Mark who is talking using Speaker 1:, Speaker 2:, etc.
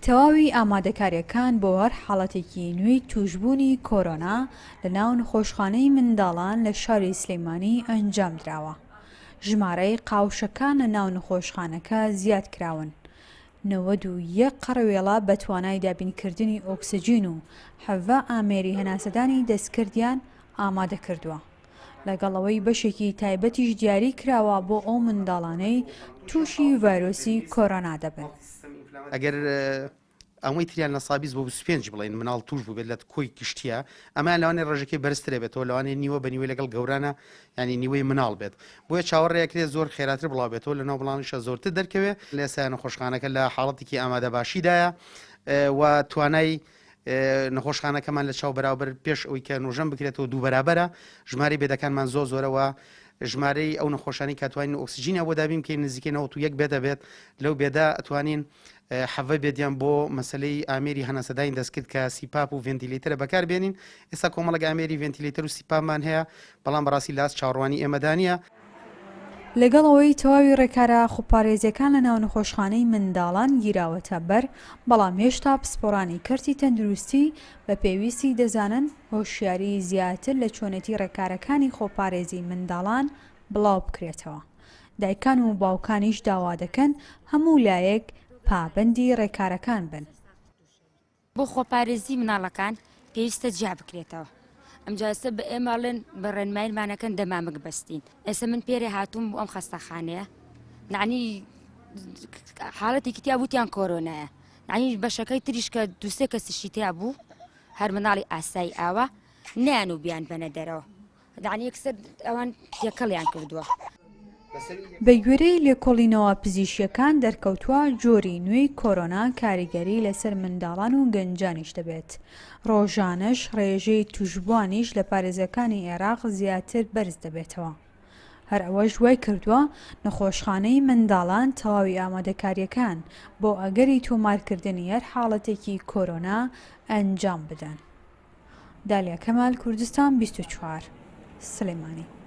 Speaker 1: تەواوی ئامادەکاریەکان بۆ هەر حاڵەتێکی نوێی توشبوونی کۆرۆنا لە ناو نەخۆشخانەی منداڵان لە شاری سلەیمانی ئەنجام درراوە. ژمارەی قاوشەکان لە ناو نەخۆشخانەکە زیاد کراون. 91 قەڕەوێڵە بە توانای دابینکردنی ئۆکسجین و 17 ئامێری هەناسەدانی دەستکردیان ئامادە کردووە. لەگەڵەوەی بەشێکی تایبەتیش دیاری کراوە بۆ ئەو منداڵانەی تووشی ڤایرۆسی کۆرۆنا دەبن.
Speaker 2: ئەگەر ئەوەی تریان نەسابیز بۆ 25 بڵین مناڵ توش بوو بێت لە کۆی کشتیە ئەمان لەوانێ ڕێژەکەی بەرزترێ بێتەوە لەوانێ نیوە بە نیوەی لەگەڵ گەورانە ینی نیوەی مناڵ بێت بۆیە چاوەڕێکرێت زۆر خێراتر بڵاو بێتەوە لە ناو بڵانشە زۆرتر دەرکەوێت لە ئێستا نەخۆشخانەکە لە حاڵەتێکی ئامادە باشیدایە و توانای نەخۆشخانەکەمان لە چاو بەراورد پێش ئەوی کە نوژەم بکرێتەوە دوو بەرابەرە ژماری بێدەکانمان زۆرەوە ژمارەی ئەو نەخۆشانی کاتوانین ئۆکسجینە بۆ دابین کە نزیکەی 91 بێدە بێت لەو بێدا ئەتوانین حەڤە بێدیان بۆ مەسلەی ئامێری هەناسەداین دەستکرد کە سیپاپ و ڤێنتیلیترە بەکار بێنین ئێستا کۆمەڵک ئامێری ڤێنتیلیتر و سیپامان هەیە بەڵام بەڕاستی لاست چاڕوانی ئێمەدانە.
Speaker 1: لەگەڵەوەی تەواوی ڕێکارە خوپارێزیەکان لە ناو نەخۆشخانەی منداڵان گیراوەتە بەر بەڵام هێشتا پسپۆڕانی کەرتی تەندروستی بە پێویستی دەزانن هۆشیاری زیاتر لە چۆنێتی ڕێکارەکانی خۆپارێزی منداڵان بڵاو بکرێتەوە. دایکان و باوکانیش داوا دەکەن هەموو لایەک پابەندی ڕێکارەکان بن.
Speaker 3: بۆ خۆپارێزی مناڵەکان پێویستە جیا بکرێتەوە. ئەمجاستە بە ئێماڵێن بە ڕێنمایلمانەکەن دەمامک بەستین. ئێستا من پێرێ هاتووم بۆ ئەم خەستەخانەیە نعنی حاڵەتێکی تیا بوتیان کۆرۆنایە نعنی بەشەکەی تریش کە دووسێ کەسیشی تیا بوو هەر مناڵی ئاسایی ئاوە نیان و بیان بەنە دەرەوە دعنی یەکسەر ئەوان یەکەڵیان کردووە.
Speaker 1: بە گوێرەی لێکۆڵینەوە پزیشکیەکان دەرکەوتووە جۆری نوێی کۆرۆنا کاریگەری لەسەر منداڵان و گەنجانیش دەبێت. ڕۆژانەش ڕێژەی توشبوانیش لە پارێزەکانی عێراق زیاتر بەرز دەبێتەوە. هەر ئەوەش وای کردووە نەخۆشخانەی منداڵان تەواوی ئامادەکاریەکان بۆ ئەگەری تۆمارکردنی هەر حاڵەتێکی کۆرۆنا ئەنجام بدەن. دالیا کەمال، کوردستان 24 سلەیمانی.